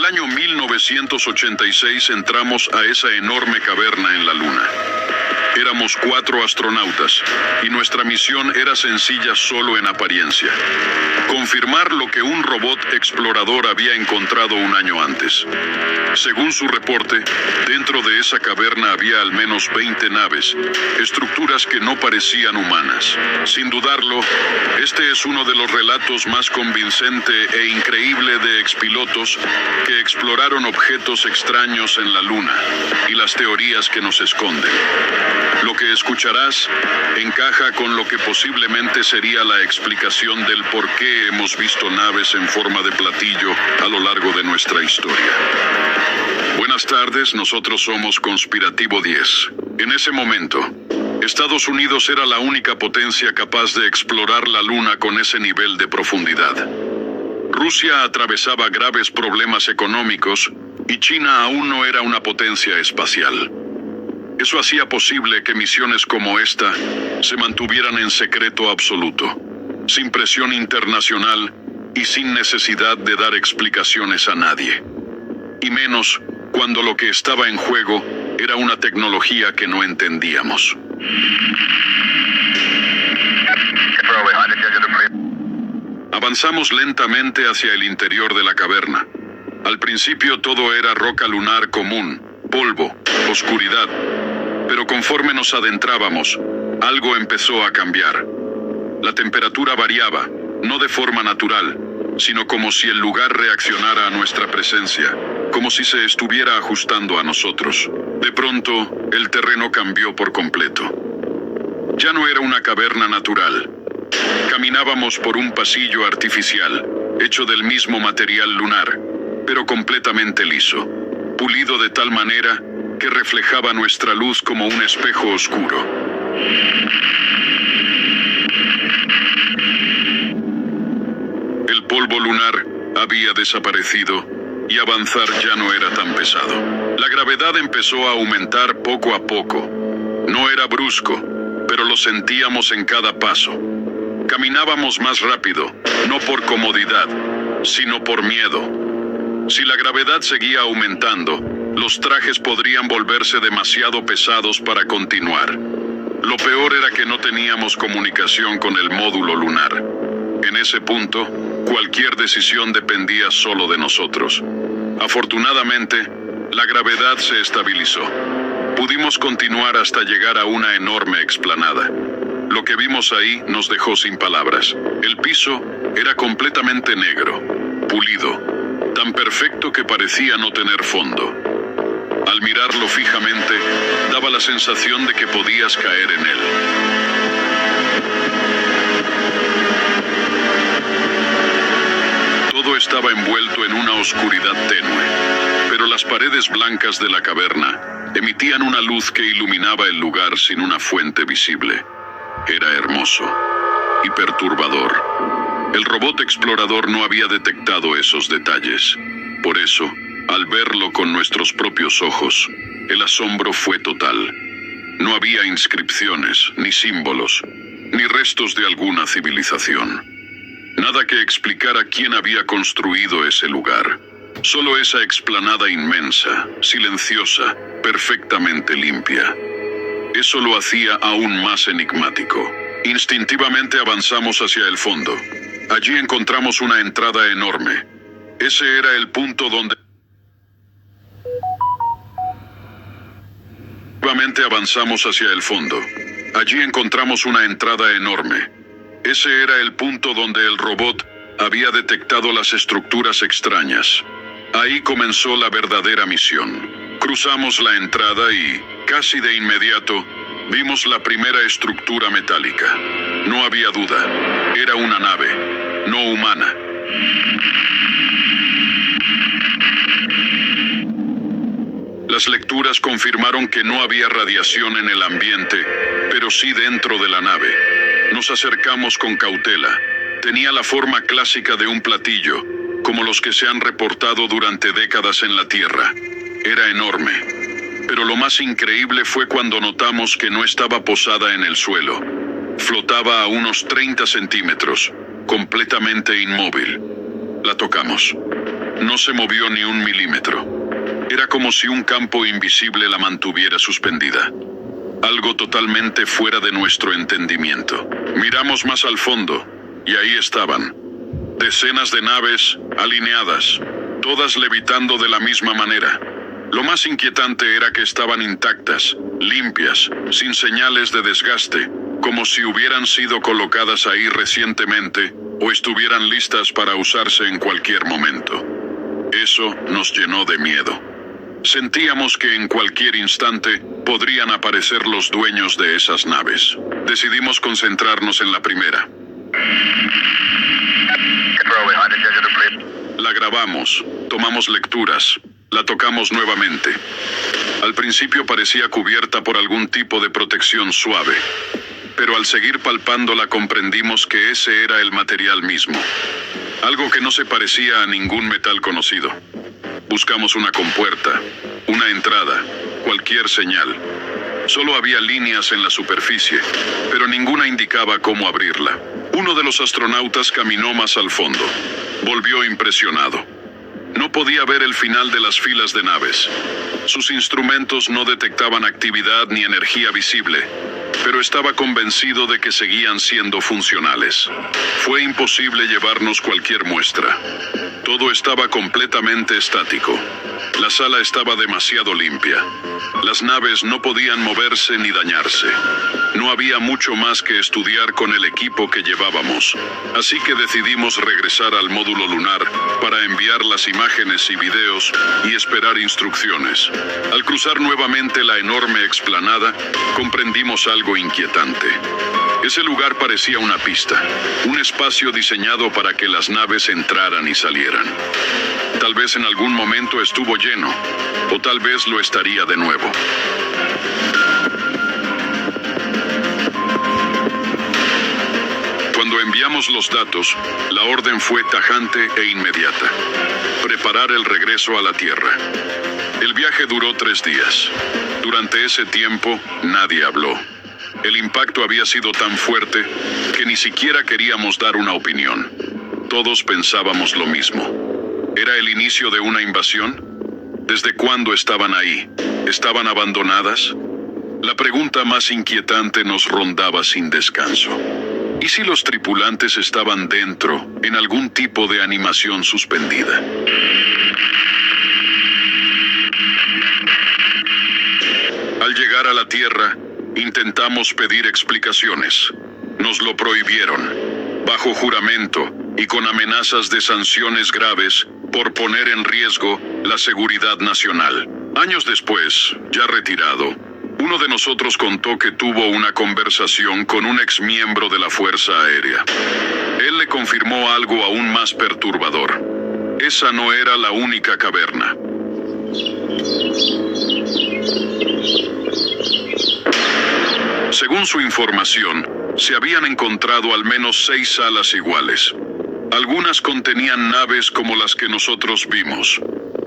el año 1986 entramos a esa enorme caverna en la Luna. Éramos 4 astronautas y nuestra misión era sencilla solo en apariencia: confirmar lo que un robot explorador había encontrado un año antes. Según su reporte, dentro de esa caverna había al menos 20 naves, estructuras que no parecían humanas. Sin dudarlo, este es uno de los relatos más convincente e increíble de expilotos que exploraron objetos extraños en la Luna y las teorías que nos esconden. Lo que escucharás encaja con lo que posiblemente sería la explicación del por qué hemos visto naves en forma de platillo a lo largo de nuestra historia. Buenas tardes, nosotros somos Conspirativo 10. En ese momento, Estados Unidos era la única potencia capaz de explorar la Luna con ese nivel de profundidad. Rusia atravesaba graves problemas económicos y China aún no era una potencia espacial. Eso hacía posible que misiones como esta se mantuvieran en secreto absoluto, sin presión internacional y sin necesidad de dar explicaciones a nadie. Y menos cuando lo que estaba en juego era una tecnología que no entendíamos. Avanzamos lentamente hacia el interior de la caverna. Al principio todo era roca lunar común, polvo, oscuridad. Pero conforme nos adentrábamos, algo empezó a cambiar. La temperatura variaba, no de forma natural, sino como si el lugar reaccionara a nuestra presencia, como si se estuviera ajustando a nosotros. De pronto, el terreno cambió por completo. Ya no era una caverna natural. Caminábamos por un pasillo artificial, hecho del mismo material lunar, pero completamente liso, pulido de tal manera que reflejaba nuestra luz como un espejo oscuro. El polvo lunar había desaparecido y avanzar ya no era tan pesado. La gravedad empezó a aumentar poco a poco. No era brusco, pero lo sentíamos en cada paso. Caminábamos más rápido, no por comodidad, sino por miedo. Si la gravedad seguía aumentando, los trajes podrían volverse demasiado pesados para continuar. Lo peor era que no teníamos comunicación con el módulo lunar. En ese punto, cualquier decisión dependía solo de nosotros. Afortunadamente, la gravedad se estabilizó. Pudimos continuar hasta llegar a una enorme explanada. Lo que vimos ahí nos dejó sin palabras. El piso era completamente negro, pulido, tan perfecto que parecía no tener fondo. Al mirarlo fijamente, daba la sensación de que podías caer en él. Todo estaba envuelto en una oscuridad tenue, pero las paredes blancas de la caverna emitían una luz que iluminaba el lugar sin una fuente visible. Era hermoso y perturbador. El robot explorador no había detectado esos detalles. Por eso, al verlo con nuestros propios ojos, el asombro fue total. No había inscripciones, ni símbolos, ni restos de alguna civilización. Nada que explicara quién había construido ese lugar. Solo esa explanada inmensa, silenciosa, perfectamente limpia. Eso lo hacía aún más enigmático. Instintivamente avanzamos hacia el fondo. Allí encontramos una entrada enorme. Ese era el punto donde... Nuevamente avanzamos hacia el fondo. Allí encontramos una entrada enorme. Ese era el punto donde el robot había detectado las estructuras extrañas. Ahí comenzó la verdadera misión. Cruzamos la entrada y, casi de inmediato, vimos la primera estructura metálica. No había duda. Era una nave, no humana. Las lecturas confirmaron que no había radiación en el ambiente, pero sí dentro de la nave. Nos acercamos con cautela. Tenía la forma clásica de un platillo, como los que se han reportado durante décadas en la Tierra. Era enorme. Pero lo más increíble fue cuando notamos que no estaba posada en el suelo. Flotaba a unos 30 centímetros, completamente inmóvil. La tocamos. No se movió ni un milímetro. Era como si un campo invisible la mantuviera suspendida. Algo totalmente fuera de nuestro entendimiento. Miramos más al fondo, y ahí estaban. Decenas de naves alineadas, todas levitando de la misma manera. Lo más inquietante era que estaban intactas, limpias, sin señales de desgaste, como si hubieran sido colocadas ahí recientemente o estuvieran listas para usarse en cualquier momento. Eso nos llenó de miedo. Sentíamos que en cualquier instante podrían aparecer los dueños de esas naves. Decidimos concentrarnos en la primera. La grabamos, tomamos lecturas, la tocamos nuevamente. Al principio parecía cubierta por algún tipo de protección suave, pero al seguir palpándola comprendimos que ese era el material mismo. Algo que no se parecía a ningún metal conocido. Buscamos una compuerta, una entrada, cualquier señal. Solo había líneas en la superficie, pero ninguna indicaba cómo abrirla. Uno de los astronautas caminó más al fondo. Volvió impresionado. No podía ver el final de las filas de naves. Sus instrumentos no detectaban actividad ni energía visible, pero estaba convencido de que seguían siendo funcionales. Fue imposible llevarnos cualquier muestra. Todo estaba completamente estático. La sala estaba demasiado limpia. Las naves no podían moverse ni dañarse. No había mucho más que estudiar con el equipo que llevábamos, así que decidimos regresar al módulo lunar para enviar las imágenes y videos y esperar instrucciones. Al cruzar nuevamente la enorme explanada, comprendimos algo inquietante. Ese lugar parecía una pista, un espacio diseñado para que las naves entraran y salieran. Tal vez en algún momento estuvo lleno, o tal vez lo estaría de nuevo. Cuando enviamos los datos, la orden fue tajante e inmediata. Preparar el regreso a la Tierra. El viaje duró 3 días. Durante ese tiempo, nadie habló. El impacto había sido tan fuerte que ni siquiera queríamos dar una opinión. Todos pensábamos lo mismo. ¿Era el inicio de una invasión? ¿Desde cuándo estaban ahí? ¿Estaban abandonadas? La pregunta más inquietante nos rondaba sin descanso. ¿Y si los tripulantes estaban dentro, en algún tipo de animación suspendida? Al llegar a la Tierra, intentamos pedir explicaciones. Nos lo prohibieron, bajo juramento y con amenazas de sanciones graves por poner en riesgo la seguridad nacional. Años después, ya retirado, uno de nosotros contó que tuvo una conversación con un exmiembro de la Fuerza Aérea. Él le confirmó algo aún más perturbador. Esa no era la única caverna. Según su información, se habían encontrado al menos 6 salas iguales. Algunas contenían naves como las que nosotros vimos.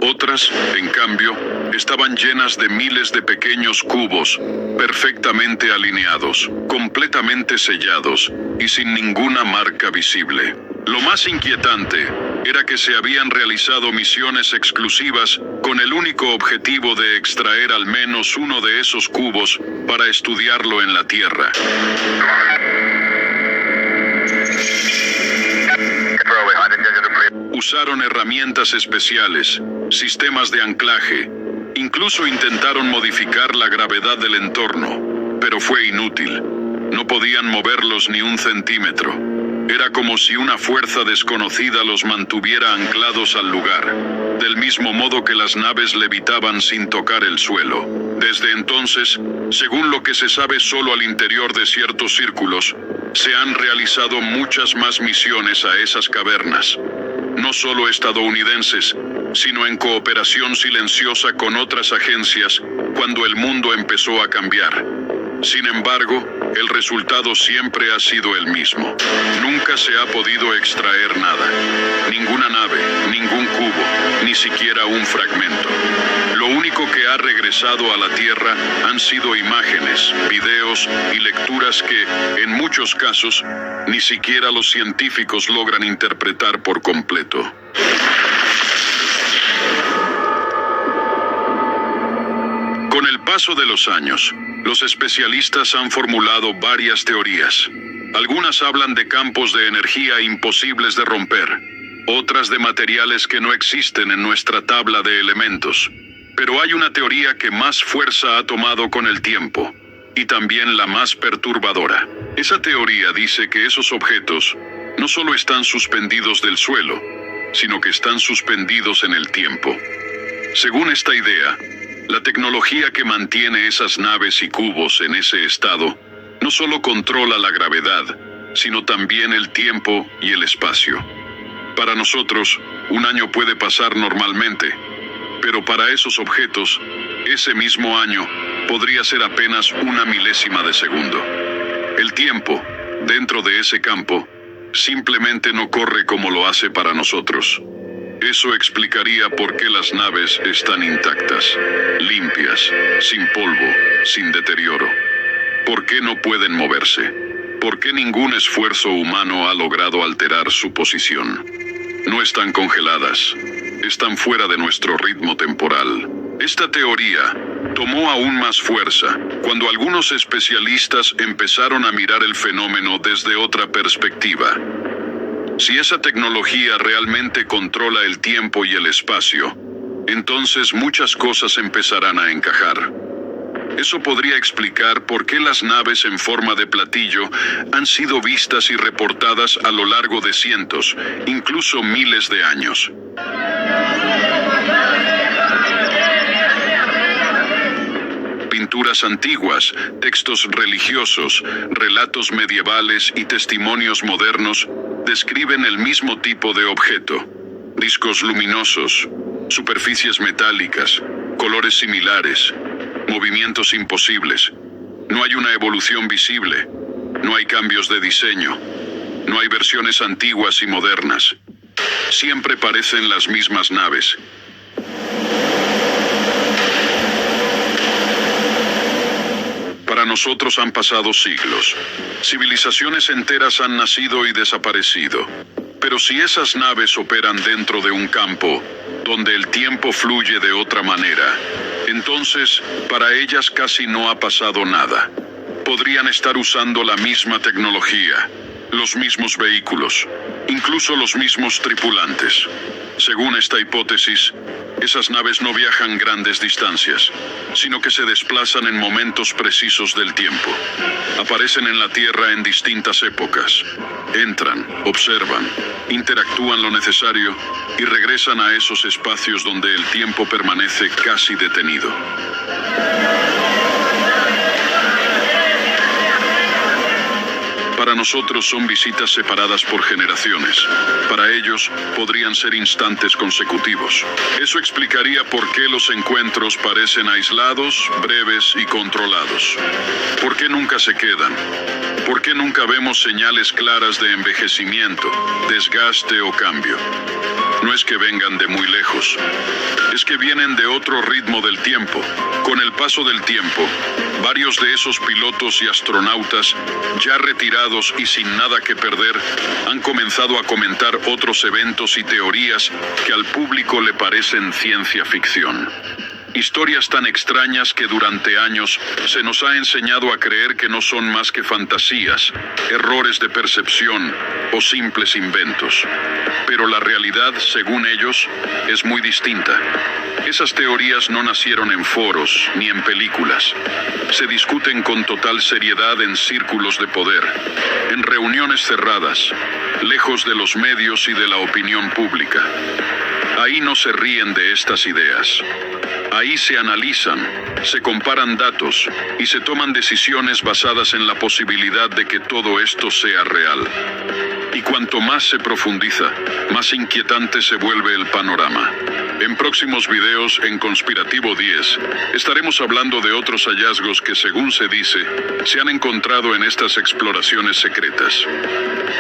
Otras, en cambio, estaban llenas de miles de pequeños cubos, perfectamente alineados, completamente sellados y sin ninguna marca visible. Lo más inquietante era que se habían realizado misiones exclusivas con el único objetivo de extraer al menos uno de esos cubos para estudiarlo en la Tierra. Usaron herramientas especiales, sistemas de anclaje, incluso intentaron modificar la gravedad del entorno, pero fue inútil. No podían moverlos ni un centímetro. Era como si una fuerza desconocida los mantuviera anclados al lugar, del mismo modo que las naves levitaban sin tocar el suelo. Desde entonces, según lo que se sabe solo al interior de ciertos círculos, se han realizado muchas más misiones a esas cavernas. No solo estadounidenses, sino en cooperación silenciosa con otras agencias cuando el mundo empezó a cambiar. Sin embargo, el resultado siempre ha sido el mismo. Nunca se ha podido extraer nada. Ninguna nave, ningún cubo, ni siquiera un fragmento. Lo único que ha regresado a la Tierra han sido imágenes, videos y lecturas que, en muchos casos, ni siquiera los científicos logran interpretar por completo. paso de los años, los especialistas han formulado varias teorías. Algunas hablan de campos de energía imposibles de romper, otras de materiales que no existen en nuestra tabla de elementos. Pero hay una teoría que más fuerza ha tomado con el tiempo, y también la más perturbadora. Esa teoría dice que esos objetos no solo están suspendidos del suelo, sino que están suspendidos en el tiempo. Según esta idea, la tecnología que mantiene esas naves y cubos en ese estado no solo controla la gravedad, sino también el tiempo y el espacio. Para nosotros, un año puede pasar normalmente, pero para esos objetos, ese mismo año podría ser apenas una milésima de segundo. El tiempo, dentro de ese campo, simplemente no corre como lo hace para nosotros. Eso explicaría por qué las naves están intactas, limpias, sin polvo, sin deterioro. ¿Por qué no pueden moverse? ¿Por qué ningún esfuerzo humano ha logrado alterar su posición? No están congeladas, están fuera de nuestro ritmo temporal. Esta teoría tomó aún más fuerza cuando algunos especialistas empezaron a mirar el fenómeno desde otra perspectiva. Si esa tecnología realmente controla el tiempo y el espacio, entonces muchas cosas empezarán a encajar. Eso podría explicar por qué las naves en forma de platillo han sido vistas y reportadas a lo largo de cientos, incluso miles de años. Pinturas antiguas, textos religiosos, relatos medievales y testimonios modernos describen el mismo tipo de objeto. Discos luminosos, superficies metálicas, colores similares, movimientos imposibles. No hay una evolución visible, no hay cambios de diseño, no hay versiones antiguas y modernas. Siempre parecen las mismas naves. Para nosotros han pasado siglos. Civilizaciones enteras han nacido y desaparecido. Pero si esas naves operan dentro de un campo donde el tiempo fluye de otra manera, entonces para ellas casi no ha pasado nada. Podrían estar usando la misma tecnología, los mismos vehículos, incluso los mismos tripulantes. Según esta hipótesis, esas naves no viajan grandes distancias, sino que se desplazan en momentos precisos del tiempo. Aparecen en la Tierra en distintas épocas. Entran, observan, interactúan lo necesario y regresan a esos espacios donde el tiempo permanece casi detenido. Para nosotros son visitas separadas por generaciones. Para ellos podrían ser instantes consecutivos. Eso explicaría por qué los encuentros parecen aislados, breves y controlados. ¿Por qué nunca se quedan? ¿Por qué nunca vemos señales claras de envejecimiento, desgaste o cambio? No es que vengan de muy lejos, es que vienen de otro ritmo del tiempo. Con el paso del tiempo, varios de esos pilotos y astronautas, ya retirados y sin nada que perder, han comenzado a comentar otros eventos y teorías que al público le parecen ciencia ficción. Historias tan extrañas que durante años se nos ha enseñado a creer que no son más que fantasías, errores de percepción o simples inventos. Pero la realidad, según ellos, es muy distinta. Esas teorías no nacieron en foros ni en películas. Se discuten con total seriedad en círculos de poder, en reuniones cerradas, lejos de los medios y de la opinión pública. Ahí no se ríen de estas ideas. Ahí se analizan, se comparan datos y se toman decisiones basadas en la posibilidad de que todo esto sea real. Y cuanto más se profundiza, más inquietante se vuelve el panorama. En próximos videos en Conspirativo 10, estaremos hablando de otros hallazgos que, según se dice, se han encontrado en estas exploraciones secretas.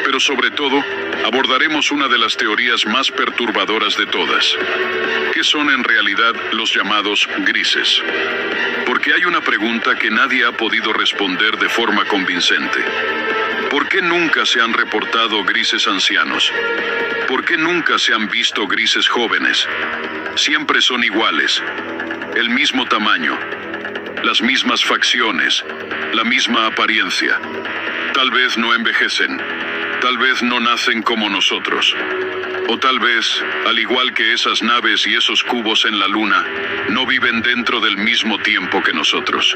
Pero sobre todo, abordaremos una de las teorías más perturbadoras de todas. ¿Qué son en realidad los llamados grises? Porque hay una pregunta que nadie ha podido responder de forma convincente. ¿Por qué nunca se han reportado grises ancianos? ¿Por qué nunca se han visto grises jóvenes? Siempre son iguales, el mismo tamaño, las mismas facciones, la misma apariencia. Tal vez no envejecen, tal vez no nacen como nosotros. O tal vez, al igual que esas naves y esos cubos en la luna, no viven dentro del mismo tiempo que nosotros.